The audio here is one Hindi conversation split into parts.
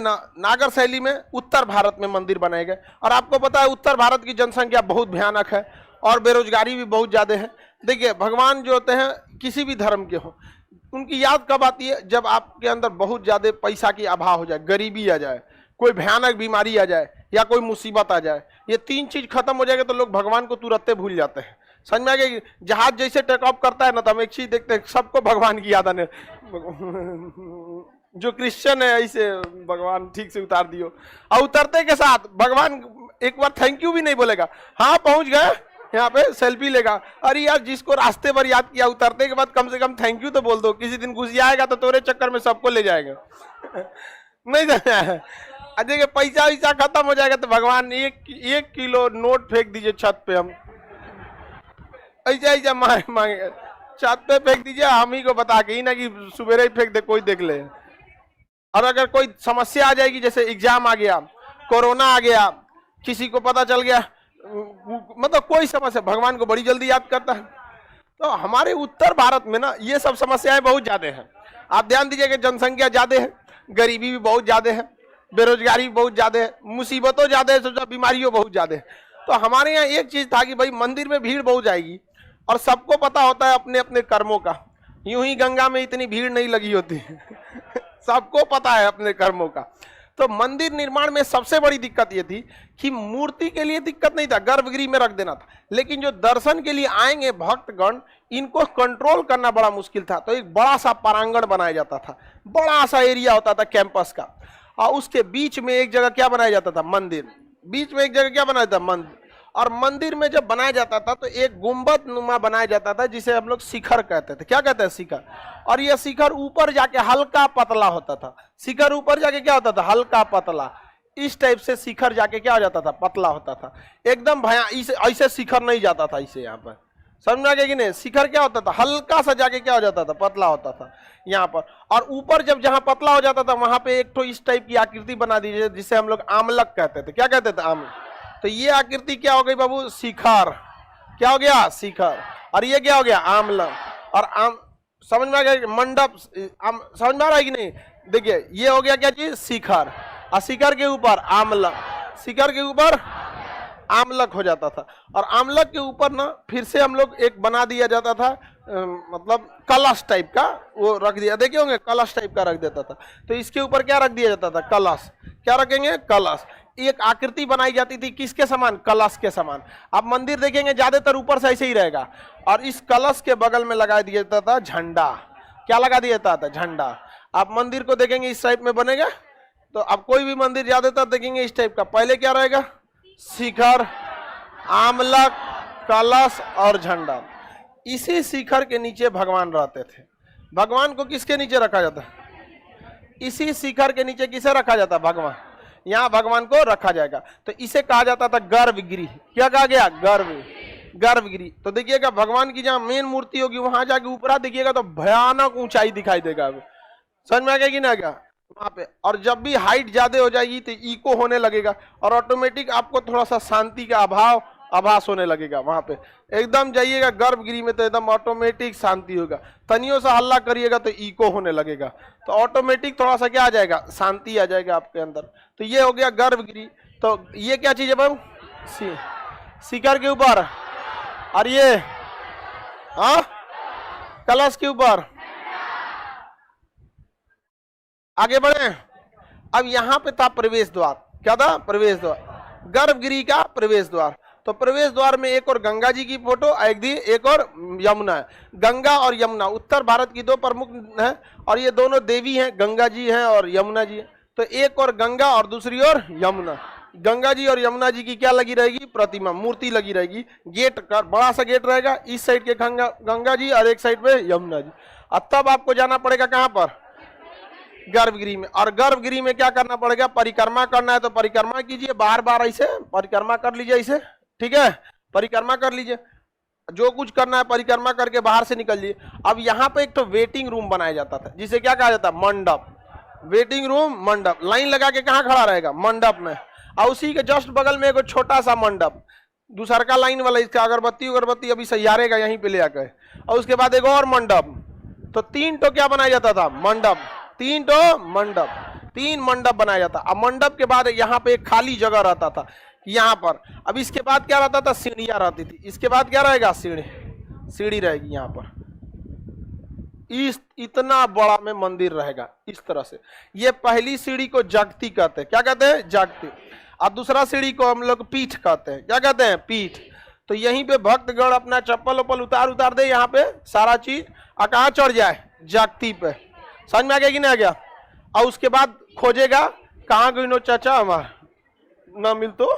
नागर शैली में उत्तर भारत में मंदिर बनाए गए। और आपको पता है उत्तर भारत की जनसंख्या बहुत भयानक है और बेरोजगारी भी बहुत ज्यादा है। देखिए भगवान जो होते हैं किसी भी धर्म के हो, उनकी याद कब आती है? जब आपके अंदर बहुत ज्यादा पैसा की अभाव हो जाए, गरीबी आ जाए, कोई भयानक बीमारी आ जाए या कोई मुसीबत आ जाए। ये तीन चीज खत्म हो जाएगा तो लोग भगवान को तुरंत भूल जाते हैं। समझ में आ गया? जहाज जैसे टेक ऑफ करता है ना तो हम एक चीज देखते हैं, सबको भगवान की याद आने। जो क्रिश्चियन है ऐसे भगवान ठीक से उतार दियो, और उतरते के साथ भगवान एक बार थैंक यू भी नहीं बोलेगा। हाँ पहुंच गए, यहाँ पे सेल्फी लेगा। अरे यार जिसको रास्ते पर याद किया, उतरते के बाद कम से कम थैंक यू तो बोल दो। किसी दिन घुस जाएगा तो तोरे चक्कर में सबको ले जाएगा। नहीं देखिए पैसा वैसा खत्म हो जाएगा तो भगवान एक किलो नोट फेंक दीजिए छत पे, हम ऐसा ऐसा मांगे छत पे फेंक दीजिए, हम ही को बता के ही ना कि सुबह ही फेंक दे, कोई देख ले। और अगर कोई समस्या आ जाएगी, जैसे एग्जाम आ गया, कोरोना आ गया, किसी को पता चल गया, मतलब कोई समस्या, भगवान को बड़ी जल्दी याद करता है। तो हमारे उत्तर भारत में ना ये सब समस्याएं बहुत ज्यादा हैं। आप ध्यान दीजिए कि जनसंख्या ज्यादा है, गरीबी भी बहुत ज्यादा है, बेरोजगारी भी बहुत ज्यादा है, मुसीबतों ज्यादा है, सोचा बीमारियों बहुत ज्यादा है। तो हमारे यहाँ एक चीज था कि भाई मंदिर में भीड़ बहुत जाएगी, और सबको पता होता है अपने अपने कर्मों का। यूं ही गंगा में इतनी भीड़ नहीं लगी होती। सबको पता है अपने कर्मों का। तो मंदिर निर्माण में सबसे बड़ी दिक्कत यह थी कि मूर्ति के लिए दिक्कत नहीं था, गर्भगृह में रख देना था, लेकिन जो दर्शन के लिए आएंगे भक्तगण, इनको कंट्रोल करना बड़ा मुश्किल था। तो एक बड़ा सा प्रांगण बनाया जाता था, बड़ा सा एरिया होता था कैंपस का, और उसके बीच में एक जगह क्या बनाया जाता था? मंदिर। बीच में एक जगह क्या बनाया था? मंदिर। और मंदिर में जब बनाया जाता था तो एक गुंबद नुमा बनाया जाता था, जिसे हम लोग शिखर कहते थे। क्या कहते हैं? शिखर। और यह शिखर ऊपर जाके हल्का पतला होता था। शिखर ऊपर जाके क्या होता था? हल्का पतला। इस टाइप से शिखर जाके क्या हो जाता था? पतला होता था। एकदम ऐसे शिखर नहीं जाता था इसे, यहाँ पर समझ में आ गया कि नहीं? शिखर क्या होता था? हल्का सा जाके क्या हो जाता था? पतला होता था यहाँ पर। और ऊपर जब जहां पतला हो जाता था वहां पे एक तो इस टाइप की आकृति बना दीजिए, जिसे हम लोग आमलक कहते थे। क्या कहते थे? आमलक। तो ये आकृति क्या हो गई बाबू? शिखर। क्या हो गया? शिखर। और ये क्या हो गया? आमलक। और समझ में आ गया? मंडप। समझ में आ रहा है कि नहीं? देखिए ये हो गया क्या चीज? शिखर। और शिखर के ऊपर आमलक, शिखर के ऊपर आमलक हो जाता था। और आमलक के ऊपर ना फिर से हम लोग एक बना दिया जाता था, मतलब कलश टाइप का वो रख दिया। देखे होंगे कलश टाइप का रख देता था। तो इसके ऊपर क्या रख दिया जाता था? कलश। क्या रखेंगे? कलश। एक आकृति बनाई जाती थी किसके समान? कलश के समान। आप मंदिर देखेंगे ज्यादातर ऊपर से ऐसे ही रहेगा, और इस कलश के बगल में लगा दिया जाता था झंडा। क्या लगा दिया जाता था? झंडा। आप मंदिर को देखेंगे इस टाइप में बनेगा, तो आप कोई भी मंदिर ज्यादातर देखेंगे इस टाइप का। पहले क्या रहेगा? शिखर, आमलक, कलश और झंडा। इसी शिखर के नीचे भगवान रहते थे। भगवान को किसके नीचे रखा जाता? इसी शिखर के नीचे किसे रखा जाता? भगवान। यहाँ भगवान को रखा जाएगा, तो इसे कहा जाता था गर्भगृह। क्या कहा गया? गर्भगृह। तो देखिएगा भगवान की जहाँ मेन मूर्ति होगी वहां जाके ऊपरा देखिएगा तो भयानक ऊंचाई दिखाई देगा। समझ में आ गया कि ना? क्या वहां पे? और जब भी हाइट ज्यादा हो जाएगी तो इको होने लगेगा, और ऑटोमेटिक आपको थोड़ा सा शांति का आभास होने लगेगा। वहां पे एकदम जाइएगा गर्भगृह में तो एकदम ऑटोमेटिक शांति होगा। तनियों सा हल्ला करिएगा तो इको होने लगेगा, तो ऑटोमेटिक थोड़ा सा क्या आ जाएगा? शांति आ जाएगा आपके अंदर। तो ये हो गया गर्भगृह। तो ये क्या चीज है बाबू? शिखर के ऊपर। और ये कलश के ऊपर। आगे बढ़े। अब यहां पे था प्रवेश द्वार। क्या था? प्रवेश द्वार। गर्भगृह का प्रवेश द्वार। तो प्रवेश द्वार में एक और गंगा जी की फोटो, एक और यमुना है। गंगा और यमुना उत्तर भारत की दो प्रमुख हैं, और ये दोनों देवी हैं, गंगा जी हैं और यमुना जी हैं। तो एक और गंगा और दूसरी ओर यमुना। गंगा जी और यमुना जी की क्या लगी रहेगी? प्रतिमा, मूर्ति लगी रहेगी। गेट का बड़ा सा गेट रहेगा, इस साइड के गंगा जी और एक साइड पे यमुना जी। अब तब आपको जाना पड़ेगा कहां पर? गर्भगृह में। और गर्भगृह में क्या करना पड़ेगा? परिक्रमा करना है तो परिक्रमा कीजिए, बार बार ऐसे परिक्रमा कर लीजिए, ऐसे ठीक है, परिक्रमा कर लीजिए। जो कुछ करना है परिक्रमा करके बाहर से निकलिए। अब यहाँ पे एक तो वेटिंग रूम बनाया जाता था, जिसे क्या कहा जाता? मंडप। वेटिंग रूम, मंडप। लाइन लगा के कहाँ खड़ा रहेगा? मंडप में। और उसी के जस्ट बगल में एक छोटा सा मंडप, दूसरा का लाइन वाला, इसका अगरबत्ती अभी सैयारेगा यहीं पे ले आकर। और उसके बाद एक और मंडप। तो तीन तो क्या बनाया जाता था? मंडप। तीन तो मंडप। 3 मंडप बनाया जाता। अब मंडप के बाद यहाँ पे एक खाली जगह रहता था यहाँ पर। अब इसके बाद क्या रहता था, सीढ़ियां रहती थी। इसके बाद क्या रहेगा, सीढ़ी रहेगी यहाँ पर। इस इतना बड़ा में मंदिर रहेगा इस तरह से। ये पहली सीढ़ी को जगती कहते हैं। क्या कहते हैं, जगती। और दूसरा सीढ़ी को हम लोग पीठ कहते हैं। क्या कहते हैं, पीठ। तो यहीं पे भक्तगण अपना चप्पल वप्पल उतार दे यहाँ पे सारा चीज, और कहाँ चढ़ जाए, जगती पे। समझ में आ गया कि नहीं आ गया। और उसके बाद खोजेगा कहाँ गई नो चाचा हमारा, ना मिल तो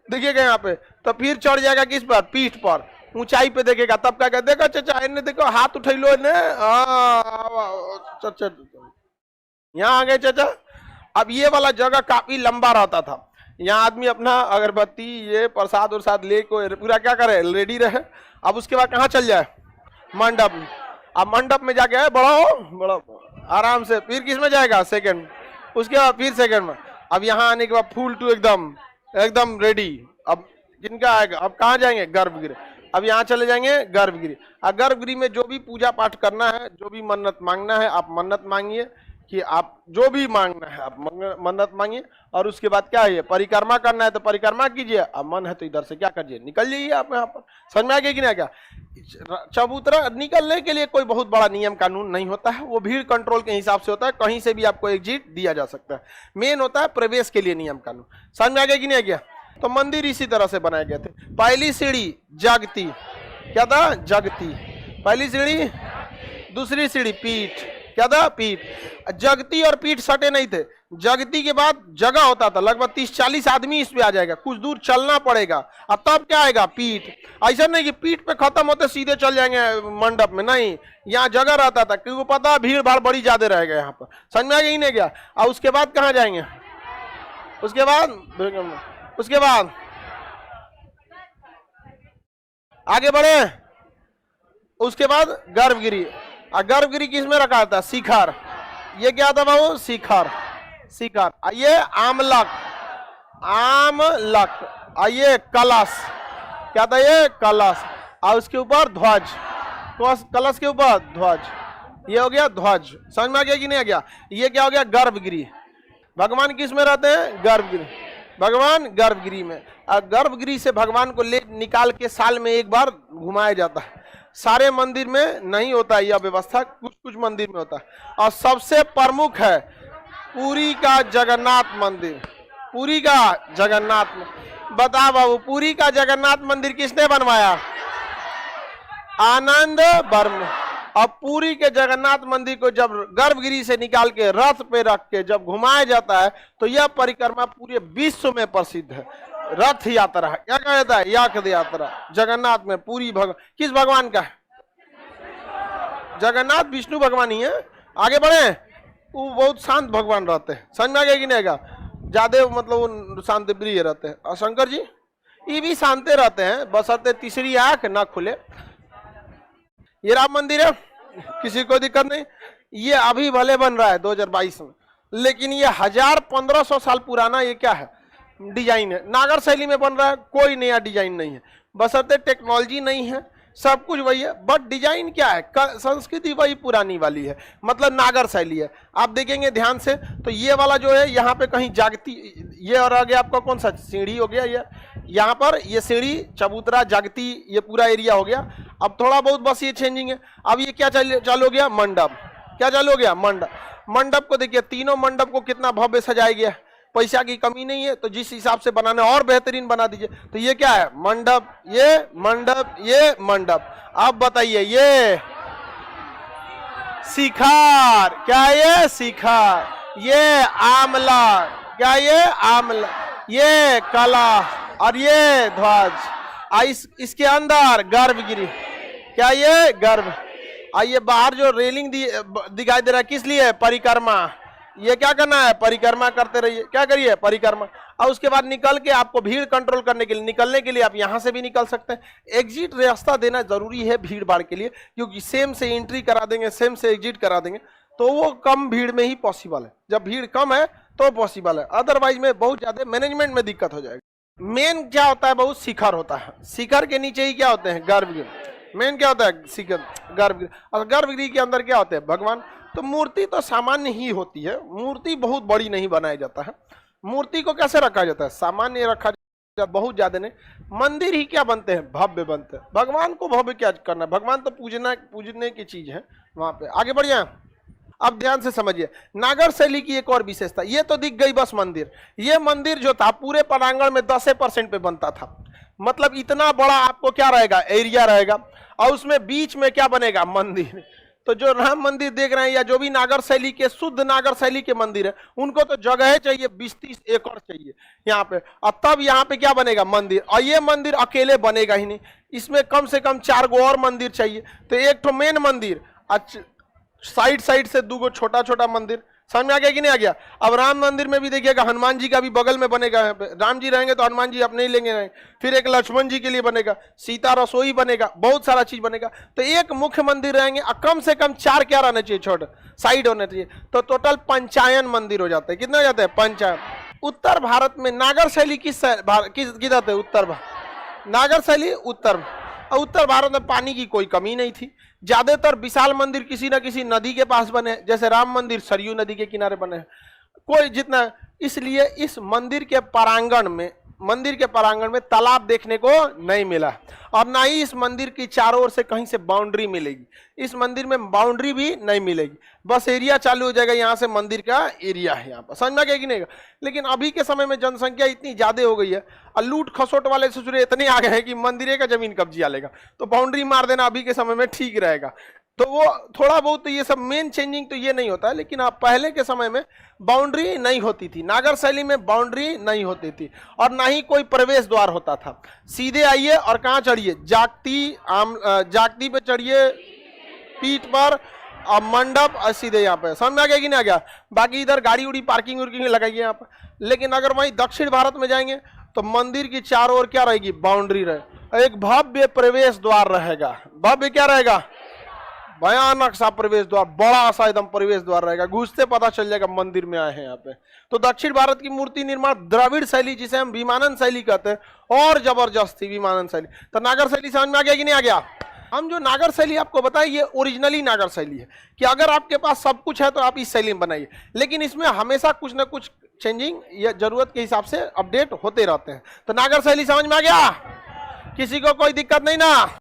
देखिएगा यहाँ पे, तो फिर चढ़ जाएगा किस पर, पीठ पर, ऊंचाई पे देखेगा। तब क्या कहते, देखो चाचा इन्हें देखो, हाथ उठैलो ने, चाचा यहाँ आ गए चाचा। अब ये वाला जगह काफी लंबा रहता था। यहाँ आदमी अपना अगरबत्ती ये प्रसाद उरसाद ले को पूरा क्या करे, रेडी रहे। अब उसके बाद कहाँ चल जाए, मंडप। अब मंडप में जाके बड़ा आराम से, फिर किस में जाएगा, सेकंड। उसके बाद फिर सेकंड में। अब यहाँ आने के बाद फुल टू एकदम रेडी। अब जिनका आएगा, अब कहाँ जाएंगे, गर्भगृह। अब यहाँ चले जाएंगे गर्भगृह। और गर्भगृह में जो भी पूजा पाठ करना है, जो भी मन्नत मांगना है, आप मन्नत मांगिए, कि आप जो भी मांगना है आप मन्नत मांगिए। और उसके बाद क्या है, परिक्रमा करना है तो परिक्रमा कीजिए। अब मन है तो इधर से क्या करिए, निकल जाइए आप यहाँ पर। समझ में आ गया कि नहीं आ गया। चबूतरा निकलने के लिए कोई बहुत बड़ा नियम कानून नहीं होता है, वो भीड़ कंट्रोल के हिसाब से होता है। कहीं से भी आपको एग्जिट दिया जा सकता है। मेन होता है प्रवेश के लिए नियम कानून। समझ में आ गया कि नहीं आ गया। तो मंदिर इसी तरह से बनाए गए थे। पहली सीढ़ी जगती, क्या था, जगती पहली सीढ़ी। दूसरी सीढ़ी पीठ, क्या था, पीठ। जगती और पीठ सटे नहीं थे। जगती के बाद जगह होता था, लगभग 30-40 आदमी इस पे आ जाएगा, कुछ दूर चलना पड़ेगा। अब तब क्या आएगा, पीठ। ऐसा नहीं कि पीठ पे खत्म होते सीधे चल जाएंगे मंडप में, नहीं, यहाँ जगह रहता था, क्योंकि पता है भीड़ भाड़ बड़ी ज्यादा रहेगा यहाँ पर। समझ में आ गया ही नहीं गया। और उसके बाद कहाँ जाएंगे, उसके बाद आगे बढ़े। उसके बाद गर्भगृह। और गर्भगृह किस में रखा था, शिखर। ये क्या था बाबू, शिखर। ये आमलक। ये कलश, क्या था, ये कलश। और उसके ऊपर ध्वज, कलश के ऊपर ध्वज। ये हो गया ध्वज। समझ में आ गया कि नहीं आ गया। ये क्या हो गया, गर्भगृह। भगवान किस में रहते हैं, गर्भगृह। भगवान गर्भगृह में। और गर्भगृह से भगवान को ले निकाल के साल में एक बार घुमाया जाता है। सारे मंदिर में नहीं होता है यह व्यवस्था, कुछ कुछ मंदिर में होता है। और सबसे प्रमुख है पुरी का जगन्नाथ मंदिर। पुरी का जगन्नाथ, बता बाबू, पुरी का जगन्नाथ मंदिर किसने बनवाया, आनंद वर्मा। अब पुरी के जगन्नाथ मंदिर को जब गर्भगृह से निकाल के रथ पे रख के जब घुमाया जाता है, तो यह परिक्रमा पूरे विश्व में प्रसिद्ध है। रथ यात्रा है, क्या कहा जाता है, याक यात्रा। जगन्नाथ में पुरी किस भगवान का है, जगन्नाथ विष्णु भगवान ही है। आगे बढ़े। वो बहुत शांत भगवान रहते हैं। समझ में आ गया कि नहीं आएगा। ज्यादा मतलब वो शांत प्रिय रहते हैं। और शंकर जी ये भी शांत रहते हैं, बशर्ते तीसरी आंख ना खुले। ये राम मंदिर है, किसी को दिक्कत नहीं। ये अभी भले बन रहा है 2022 में, लेकिन ये 1000-1500 साल पुराना ये क्या है, डिजाइन है। नागर शैली में बन रहा है, कोई नया डिजाइन नहीं है। बशर्ते टेक्नोलॉजी नहीं है, सब कुछ वही है, बट डिजाइन क्या है, संस्कृति वही पुरानी वाली है, मतलब नागर शैली है। आप देखेंगे ध्यान से तो ये वाला जो है यहाँ पे कहीं जागती, ये और आ गया आपका कौन सा, सीढ़ी हो गया। ये यहाँ पर ये सीढ़ी, चबूतरा, जागती, ये पूरा एरिया हो गया। अब थोड़ा बहुत बस ये चेंजिंग है। अब ये क्या चालू हो गया, मंडप। क्या चालू हो गया, मंडप। मंडप को देखिए, तीनों मंडप को कितना भव्य सजाया गया। पैसा की कमी नहीं है, तो जिस हिसाब से बनाना और बेहतरीन बना दीजिए। तो ये क्या है, मंडप, ये मंडप, ये मंडप। अब बताइए, ये शिखर, क्या ये शिखर, ये आमला, क्या ये आमला, ये कला, और ये ध्वज। इसके अंदर गर्भगृह, क्या ये गर्भ। आइए बाहर जो रेलिंग दिखाई दे रहा है, किस लिए, परिक्रमा। ये क्या करना है, परिक्रमा करते रहिए। क्या करिए, परिक्रमा। और उसके बाद निकल के आपको भीड़ कंट्रोल करने के लिए, निकलने के लिए आप यहां से भी निकल सकते हैं। एग्जिट रास्ता देना जरूरी है भीड़ भाड़ के लिए, क्योंकि सेम से एंट्री करा देंगे, सेम से एग्जिट करा देंगे, तो वो कम भीड़ में ही पॉसिबल है। जब भीड़ कम है तो पॉसिबल है, अदरवाइज में बहुत ज्यादा मैनेजमेंट में दिक्कत हो जाएगी। मेन क्या होता है, बहुत शिखर होता है। शिखर के नीचे ही क्या होते हैं, गर्भगृह। मेन क्या होता है, शिखर, गर्भगृह। और गर्भगृह के अंदर क्या होते हैं, भगवान। तो मूर्ति तो सामान्य ही होती है, मूर्ति बहुत बड़ी नहीं बनाया जाता है। मूर्ति को कैसे रखा जाता है? सामान्य रखा जाता है, बहुत ज्यादा नहीं। मंदिर ही क्या बनते हैं? भव्य बनते हैं। भगवान को भव्य क्या करना है? भगवान तो पूजने की चीज है वहां पे। आगे बढ़िए, अब ध्यान से समझिए नागर शैली की एक और विशेषता। ये तो दिख गई बस मंदिर। ये मंदिर जो था पूरे प्रांगण में 10% पे बनता था, मतलब इतना बड़ा आपको क्या रहेगा? एरिया रहेगा, और उसमें बीच में क्या बनेगा? मंदिर। तो जो राम मंदिर देख रहे हैं या जो भी नागर शैली के, शुद्ध नागर शैली के मंदिर है, उनको तो जगह चाहिए 20-30 एकड़ चाहिए यहाँ पे, और तब यहाँ पे क्या बनेगा? मंदिर। और ये मंदिर अकेले बनेगा ही नहीं, इसमें कम से कम 4 गो और मंदिर चाहिए। तो एक तो मेन मंदिर, साइड साइड से 2 गो छोटा छोटा मंदिर। समझ में आ गया कि नहीं आ गया? अब राम मंदिर में भी देखिएगा हनुमान जी का भी बगल में बनेगा। राम जी रहेंगे तो हनुमान जी अपने ही लेंगे नहीं, फिर एक लक्ष्मण जी के लिए बनेगा, सीता रसोई बनेगा, बहुत सारा चीज बनेगा। तो एक मुख्य मंदिर रहेंगे और कम से कम 4 क्या रहना चाहिए? छोटे साइड होने चाहिए। तो टोटल पंचायन मंदिर हो जाते हैं। कितने हो जाते हैं? पंचायन। उत्तर भारत में नागर शैली किधर थे? उत्तर नागर शैली उत्तर भारत में पानी की कोई कमी नहीं थी। ज्यादातर विशाल मंदिर किसी न किसी नदी के पास बने, जैसे राम मंदिर सरयू नदी के किनारे बने हैं। कोई जितना, इसलिए इस मंदिर के प्रांगण में तालाब देखने को नहीं मिला, और ना ही इस मंदिर की चारों ओर से कहीं से बाउंड्री मिलेगी। इस मंदिर में बाउंड्री भी नहीं मिलेगी, बस एरिया चालू हो जाएगा, यहाँ से मंदिर का एरिया है। यहाँ पर समझ में कि नहीं? लेकिन अभी के समय में जनसंख्या इतनी ज्यादा हो गई है और लूट खसोट वाले ससुरे इतने आ गए हैं कि मंदिर का जमीन कब्जा लेगा, तो बाउंड्री मार देना अभी के समय में ठीक रहेगा। तो वो थोड़ा बहुत तो ये सब मेन चेंजिंग तो ये नहीं होता है, लेकिन आप पहले के समय में बाउंड्री नहीं होती थी, नागर शैली में बाउंड्री नहीं होती थी, और ना ही कोई प्रवेश द्वार होता था। सीधे आइए और कहाँ चढ़िए? जागती पे चढ़िए, पीठ पर, और मंडप, और सीधे यहाँ पे। समझ में आ गया कि नहीं आ गया? बाकी इधर गाड़ी उड़ी पार्किंग उर्किंग लगाइए यहाँ पर। लेकिन अगर वहीं दक्षिण भारत में जाएंगे तो मंदिर की चारों ओर क्या रहेगी? बाउंड्री रहे, एक भव्य प्रवेश द्वार रहेगा। भव्य क्या रहेगा? भयानक सा प्रवेश द्वार, बड़ा सा एकदम प्रवेश द्वार रहेगा, घुसते पता चल जाएगा मंदिर में आए हैं यहाँ पे। तो दक्षिण भारत की मूर्ति निर्माण द्रविड़ शैली, जिसे हम विमानन शैली कहते हैं, और जबरदस्त थी विमानन शैली। तो नागर शैली समझ में आ गया कि नहीं आ गया? हम जो नागर शैली आपको बताए, ये ओरिजिनली नागर शैली है कि अगर आपके पास सब कुछ है तो आप इस शैली में बनाइए, लेकिन इसमें हमेशा कुछ ना कुछ चेंजिंग या जरूरत के हिसाब से अपडेट होते रहते हैं। तो नागर शैली समझ में आ गया? किसी को कोई दिक्कत नहीं ना?